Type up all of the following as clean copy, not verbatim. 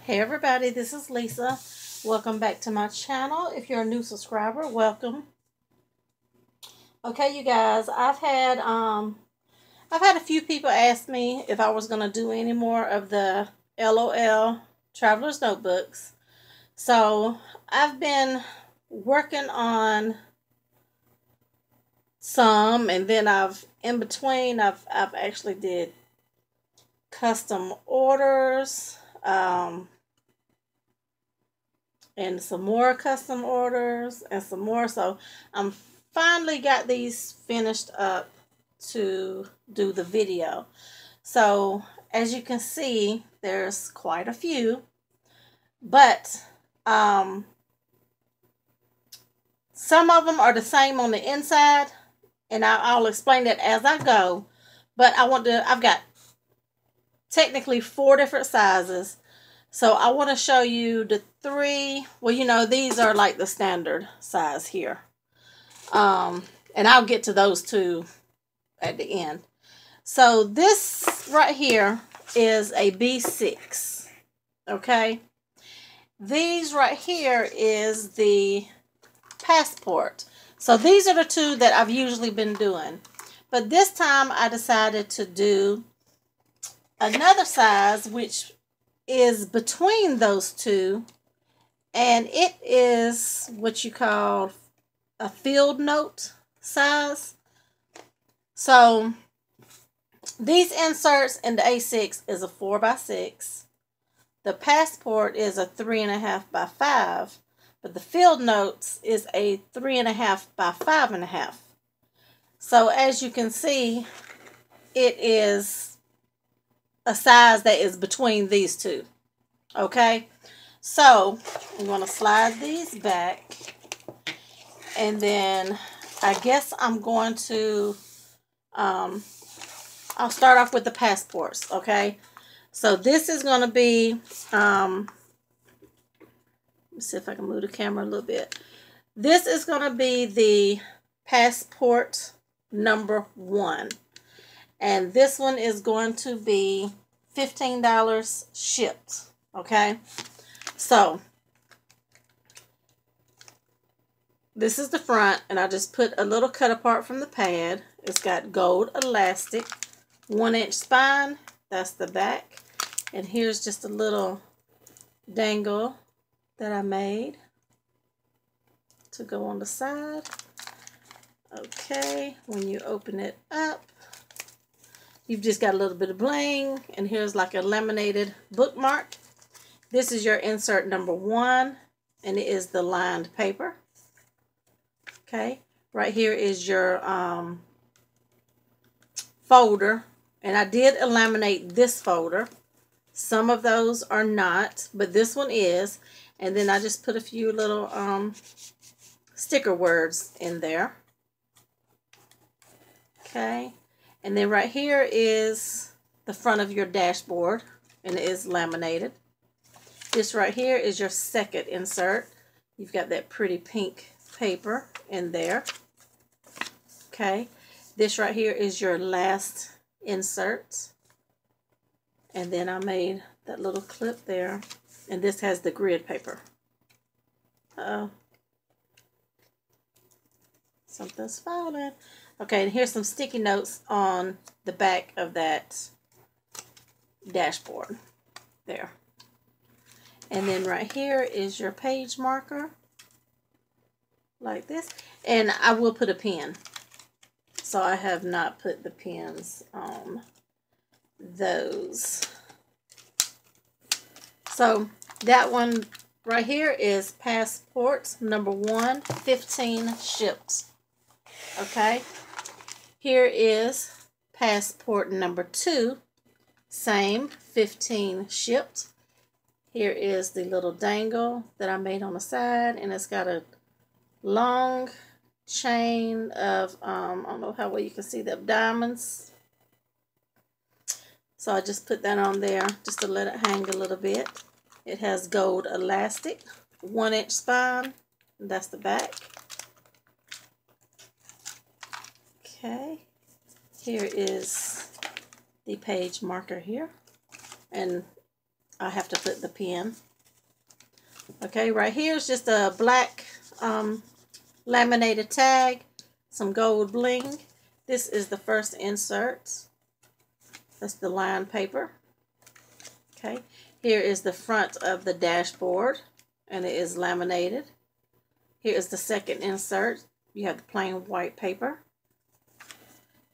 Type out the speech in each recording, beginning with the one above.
Hey everybody, this is Lisa. Welcome back to my channel. If you're a new subscriber, welcome. Okay, you guys, I've had a few people ask me if I was gonna do any more of the LOL Traveler's Notebooks. So I've been working on some, and then I've actually did custom orders. And some more custom orders and some more. So I'm finally got these finished up to do the video. So as you can see, there's quite a few, but some of them are the same on the inside, and I'll explain that as I go. But I've got technically 4 different sizes. So I want to show you the 3. Well, these are like the standard size here. And I'll get to those 2 at the end. So this right here is a B6. Okay. These right here is the passport. So these are the 2 that I've usually been doing. But this time I decided to do another size, which is between those 2, and it is what you call a field note size. So these inserts in the A6 is a 4x6. The passport is a 3.5x5, but the field notes is a 3.5x5.5. So as you can see, it is a size that is between these 2. Okay, so I'm going to slide these back, and then I guess I'm going to I'll start off with the passports. Okay, so this is going to be let's see if I can move the camera a little bit. This is going to be the passport number 1. And this one is going to be $15 shipped. Okay. So this is the front, and I just put a little cut apart from the pad. It's got gold elastic, 1-inch spine. That's the back. And here's just a little dangle that I made to go on the side. Okay. When you open it up, you've just got a little bit of bling, and here's like a laminated bookmark. This is your insert number 1, and it is the lined paper. Okay, right here is your folder, and I did laminate this folder. Some of those are not, but this one is. And then I just put a few little sticker words in there. Okay. And then right here is the front of your dashboard, and it is laminated. This right here is your second insert. You've got that pretty pink paper in there. Okay. This right here is your last insert. And then I made that little clip there. And this has the grid paper. Uh-oh. Something's falling. Okay, and here's some sticky notes on the back of that dashboard there. And then right here is your page marker, like this. And I will put a pin. So I have not put the pins on those. So that one right here is passport number 1, 15 shipped. Okay. Here is passport number 2, same, 15 shipped. Here is the little dangle that I made on the side, and it's got a long chain of, I don't know how well you can see the diamonds. So I just put that on there just to let it hang a little bit. It has gold elastic, 1-inch spine, and that's the back. Okay, here is the page marker here, and I have to put the pen. Okay, right here is just a black laminated tag, some gold bling. This is the first insert. That's the lined paper. Okay, here is the front of the dashboard, and it is laminated. Here is the second insert. You have the plain white paper.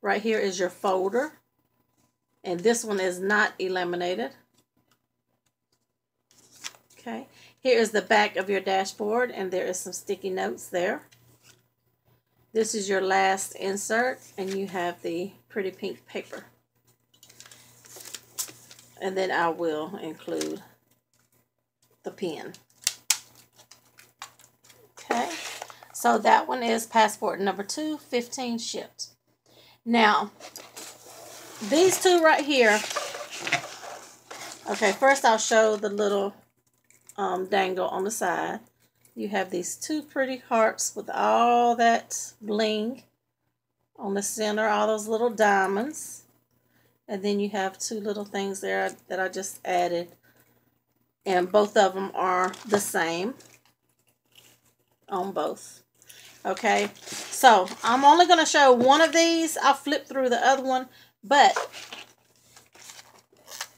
Right here is your folder, and this one is not laminated. Okay, here is the back of your dashboard, and there is some sticky notes there. This is your last insert, and you have the pretty pink paper. And then I will include the pen. Okay, so that one is passport number 2, 15 shipped. Now, these two right here. Okay, first I'll show the little dangle on the side. You have these two pretty hearts with all that bling on the center, all those little diamonds. And then you have two little things there that I just added. And both of them are the same on both. Okay, so I'm only going to show one of these. I'll flip through the other one. But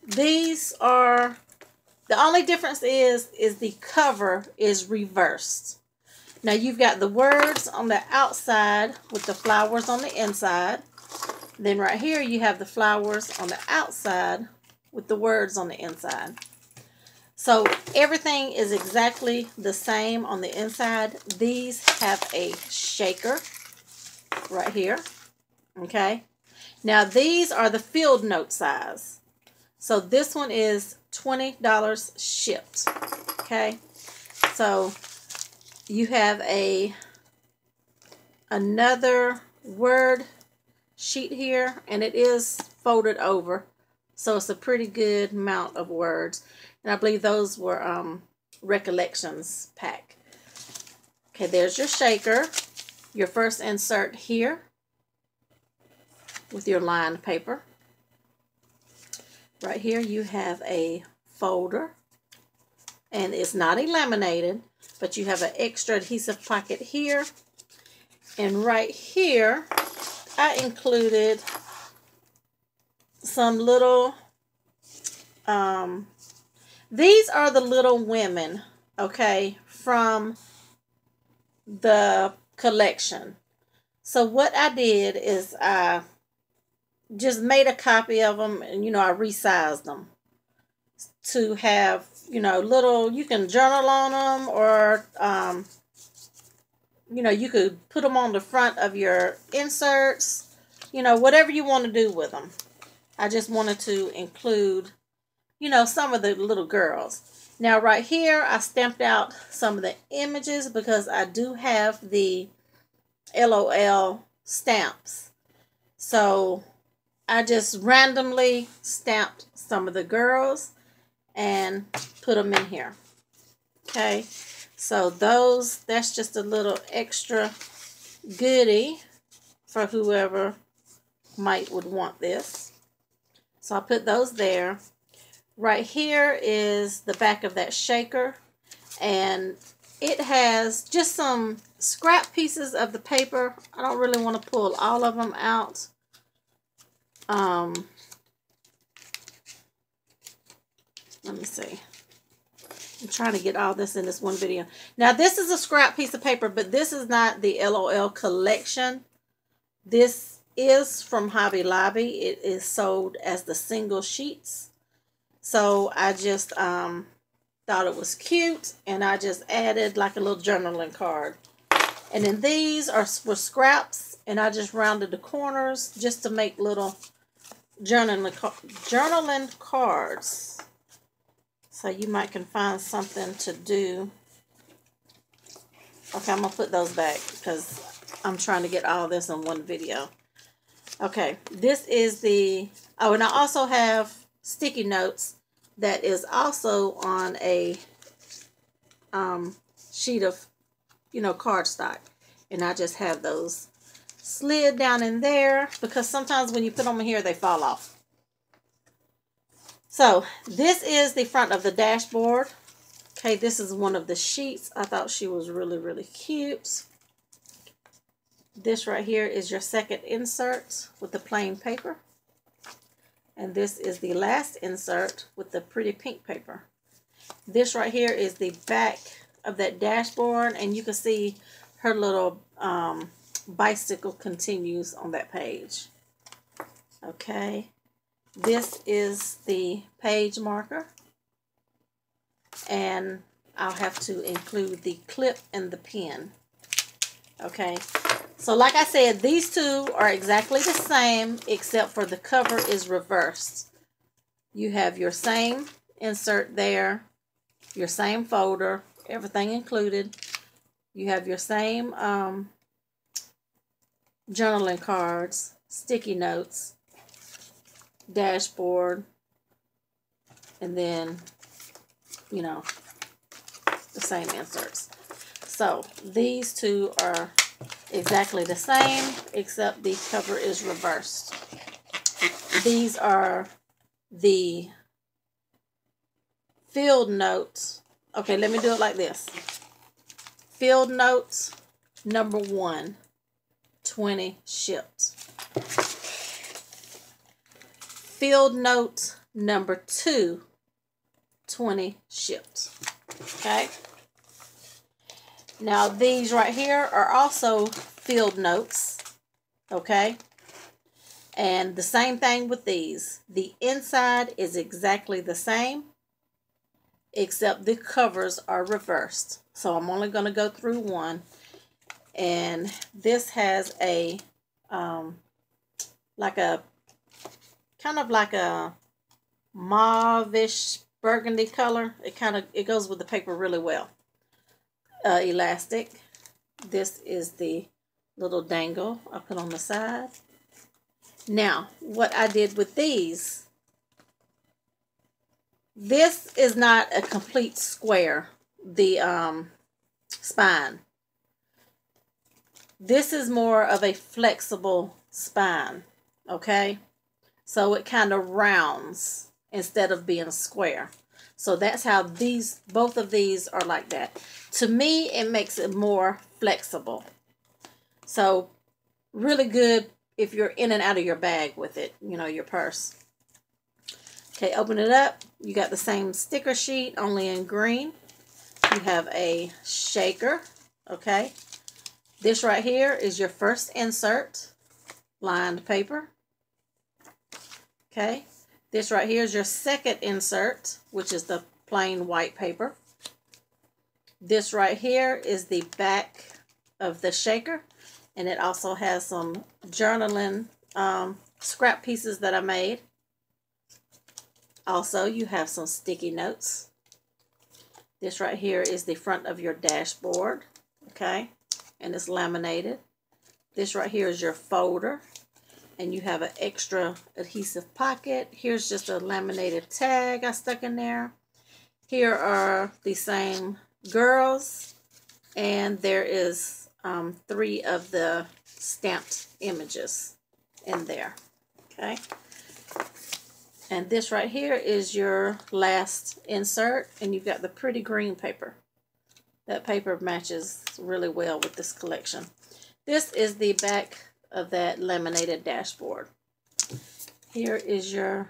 these are, the only difference is the cover is reversed. Now you've got the words on the outside with the flowers on the inside. Then right here you have the flowers on the outside with the words on the inside. So everything is exactly the same on the inside. These have a shaker right here. Okay. Now these are the field note size. So this one is $20 shipped. Okay. So you have another word sheet here, and it is folded over. So it's a pretty good amount of words. And I believe those were recollections pack. Okay, there's your shaker. Your first insert here with your lined paper. Right here you have a folder. And it's not laminated, but you have an extra adhesive pocket here. And right here, I included some little, these are the little women, okay, from the collection. So what I did is I just made a copy of them, and, you know, I resized them to have, you know, little, you can journal on them, or, you know, you could put them on the front of your inserts, you know, whatever you want to do with them. I just wanted to include, you know, some of the little girls. Now right here, I stamped out some of the images because I do have the LOL stamps. So I just randomly stamped some of the girls and put them in here. Okay, so that's just a little extra goodie for whoever would want this. So I put those there. Right here is the back of that shaker, and it has just some scrap pieces of the paper. I don't really want to pull all of them out. Let me see. I'm trying to get all this in this one video. Now this is a scrap piece of paper, but this is not the LOL collection. This is from Hobby Lobby. It is sold as the single sheets. So I just thought it was cute, and I just added like a little journaling card. And then these were scraps, and I just rounded the corners just to make little journaling cards. So you might can find something to do. Okay, I'm going to put those back because I'm trying to get all this in one video. Okay, this is the, oh, and I also have sticky notes that is also on a sheet of, you know, cardstock. And I just have those slid down in there because sometimes when you put them in here, they fall off. So this is the front of the dashboard. Okay, this is one of the sheets. I thought she was really, really cute. This right here is your second insert with the plain paper. And this is the last insert with the pretty pink paper. This right here is the back of that dashboard, and you can see her little bicycle continues on that page. Okay, this is the page marker, and I'll have to include the clip and the pen. Okay, so like I said, these two are exactly the same except for the cover is reversed. You have your same insert there, your same folder, everything included. You have your same journaling cards, sticky notes, dashboard, and then, you know, the same inserts. So these two are exactly the same except the cover is reversed. These are the field notes. Okay, let me do it like this. Field notes number 1, 20 shipped. Field note number 2, 20 shipped. Okay. Now these right here are also field notes. Okay. And the same thing with these. The inside is exactly the same, except the covers are reversed. So I'm only going to go through one. And this has a, like a, kind of like a mauve-ish burgundy color. It goes with the paper really well. Elastic. This is the little dangle I put on the side. Now, what I did with these, this is not a complete square, the spine. This is more of a flexible spine, okay? So it kind of rounds instead of being square. So that's how these, both of these are like that. To me, it makes it more flexible. So really good if you're in and out of your bag with it, you know, your purse. Okay, open it up. You got the same sticker sheet, only in green. You have a shaker, okay? This right here is your first insert, lined paper. Okay, this right here is your second insert, which is the plain white paper. This right here is the back of the shaker, and it also has some journaling scrap pieces that I made. Also, you have some sticky notes. This right here is the front of your dashboard, okay, and it's laminated. This right here is your folder, and you have an extra adhesive pocket. Here's just a laminated tag I stuck in there. Here are the same girls, and there is 3 of the stamped images in there, okay. And this right here is your last insert, and you've got the pretty green paper. That paper matches really well with this collection. This is the back of that laminated dashboard. Here is your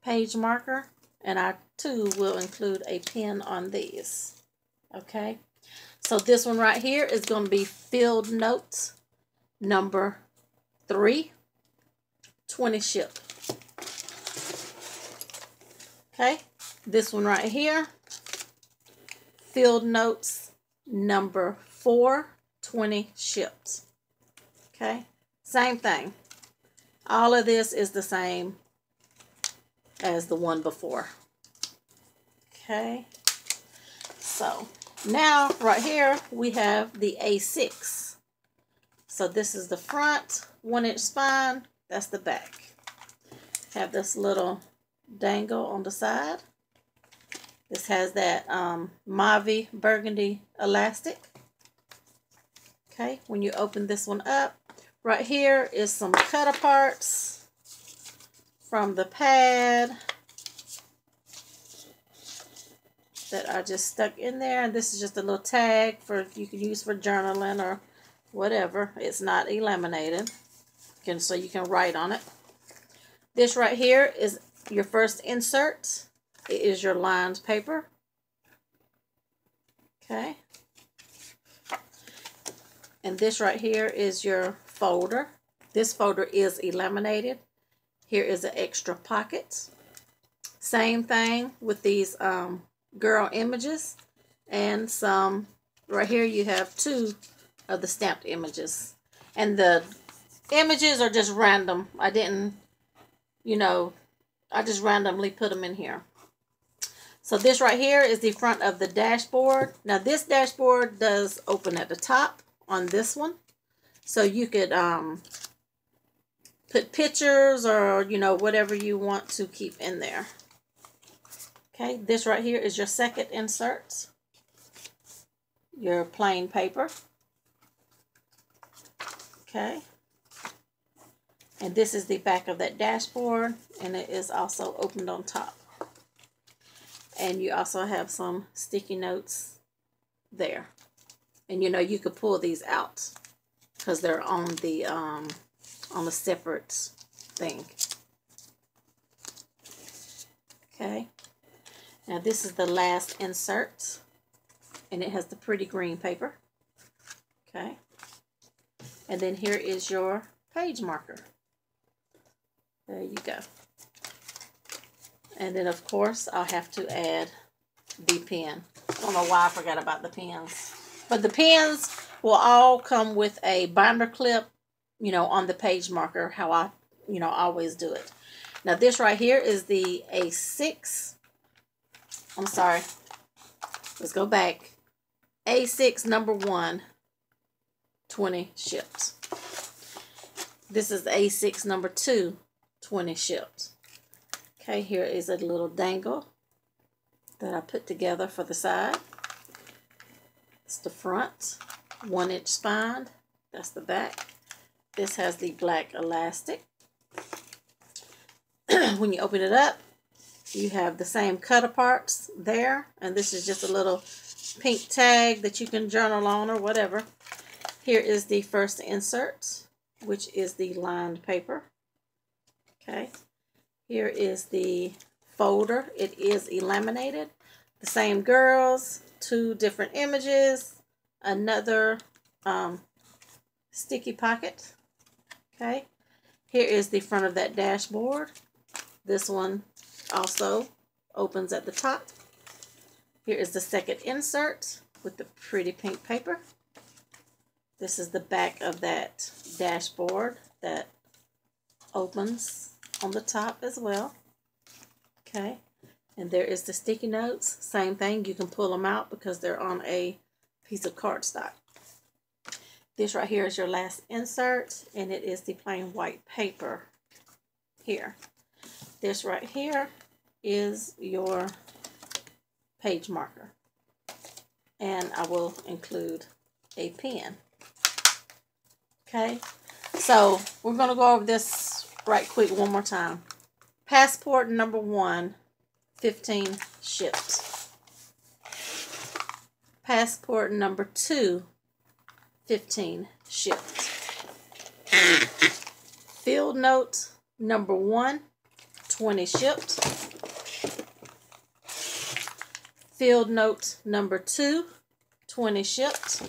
page marker, and I too will include a pin on these. Okay, so this one right here is going to be field notes number 3, 20 shipped. Okay, this one right here, field notes number 4, 20 shipped. Okay, same thing. All of this is the same as the one before. Okay, so now right here we have the A6. So this is the front 1-inch spine, that's the back. Have this little dangle on the side. This has that mauve burgundy elastic. Okay, when you open this one up, right here is some cut aparts from the pad. that I just stuck in there. And this is just a little tag for you can use for journaling or whatever. It's not laminated, so you can write on it. This right here is your first insert. It is your lined paper. Okay. And this right here is your folder. This folder is laminated. Here is an extra pocket. Same thing with these girl images. And some, right here you have 2 of the stamped images. And the images are just random. I didn't, I just randomly put them in here. So this right here is the front of the dashboard. Now this dashboard does open at the top on this one. So you could put pictures or, whatever you want to keep in there. Okay, this right here is your second insert. Your plain paper. Okay. And this is the back of that dashboard, and it is also opened on top. And you also have some sticky notes there. And you could pull these out because they're on a separate thing. Okay. Now this is the last insert, and it has the pretty green paper. Okay. And then here is your page marker. There you go. And then, of course, I'll have to add the pen. I don't know why I forgot about the pens. But the pens will all come with a binder clip, on the page marker, how I, always do it. Now, this right here is the A6. I'm sorry. Let's go back. A6 number 1, 20 shipped. This is A6 number 2, 20 shipped. Okay, here is a little dangle that I put together for the side. It's the front, 1-inch spine. That's the back. This has the black elastic. When you open it up, you have the same cut aparts there. And this is just a little pink tag that you can journal on or whatever. Here is the first insert, which is the lined paper. Okay. Here is the folder. It is laminated. The same girls, 2 different images, another sticky pocket. Okay. Here is the front of that dashboard. This one also opens at the top. Here is the second insert with the pretty pink paper. This is the back of that dashboard that opens on the top as well. Okay. And there is the sticky notes. Same thing. You can pull them out because they're on a piece of cardstock. This right here is your last insert, and it is the plain white paper here. This right here is your page marker. And I will include a pen. Okay. So we're going to go over this right quick one more time. Passport number 1, 15 shipped. Passport number 2, 15 shipped. Field note number 1, 20 shipped. Field note number 2, 20 shipped.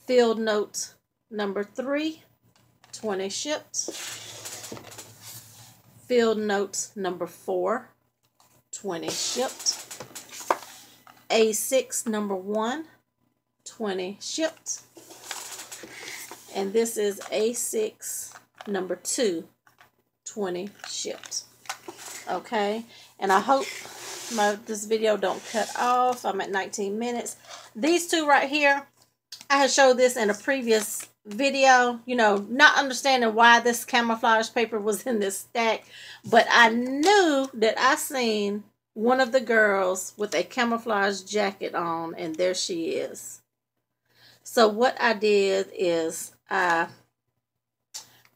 Field note number 3, 20 shipped. Field note number 4, 20 shipped. A6 number 1, 20 shipped. And this is A6 number 2, 20 shipped. Okay, and I hope this video don't cut off. I'm at 19 minutes. These 2 right here, I had showed this in a previous video, not understanding why this camouflage paper was in this stack, but I knew that I seen one of the girls with a camouflage jacket on, and there she is. So what I did is I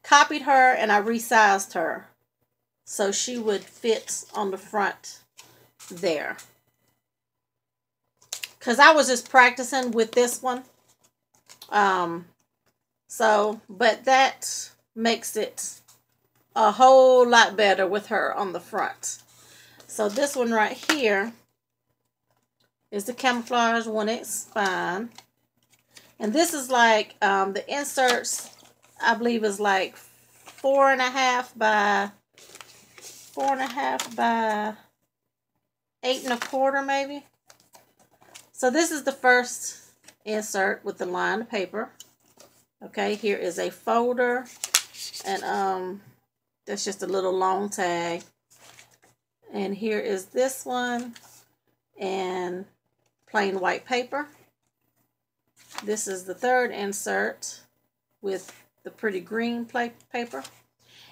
copied her and I resized her so she would fit on the front there. Because I was just practicing with this one. But that makes it a whole lot better with her on the front. So this one right here is the camouflage one. It's fine. And this is like, the inserts, I believe, is like 4.5 by 8.25 maybe. So this is the first insert with the lined paper. Okay, here is a folder, and that's just a little long tag. And here is this one, and plain white paper. This is the third insert with the pretty green paper.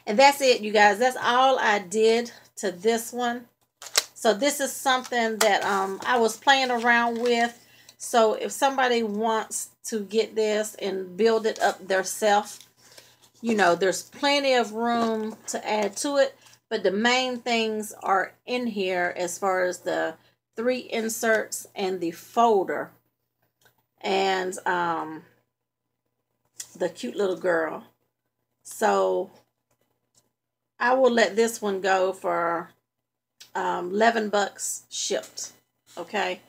And that's it, you guys. That's all I did to this one. So this is something that I was playing around with. So if somebody wants to get this and build it up themselves, you know, there's plenty of room to add to it. But the main things are in here as far as the 3 inserts and the folder. And the cute little girl. So I will let this one go for $11 shipped. Okay.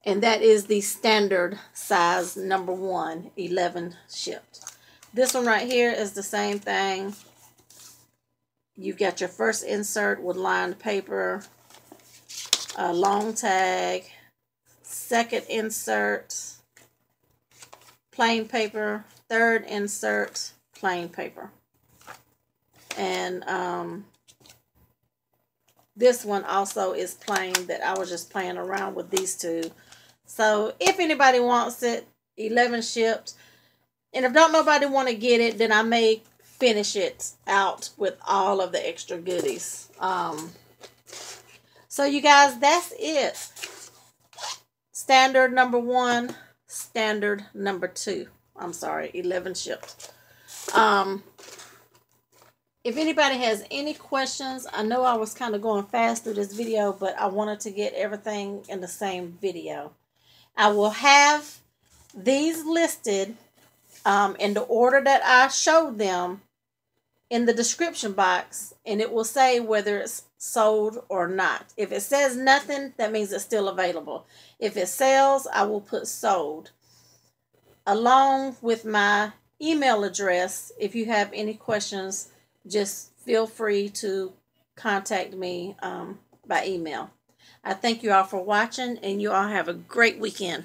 And that is the standard size number 1, 11 shipped. This one right here is the same thing. You've got your first insert with lined paper, a long tag, second insert, plain paper, third insert, plain paper. And this one also is plain, that I was just playing around with these two. So if anybody wants it, 11 shipped. And if don't nobody want to get it, then I may finish it out with all of the extra goodies. So you guys, that's it. Standard number 1, standard number 2. I'm sorry, 11 shipped. If anybody has any questions, I know I was kind of going fast through this video, but I wanted to get everything in the same video. I will have these listed in the order that I showed them in the description box, and it will say whether it's sold or not. If it says nothing, that means it's still available. If it sells, I will put sold, along with my email address. If you have any questions, just feel free to contact me by email. I thank you all for watching, and you all have a great weekend.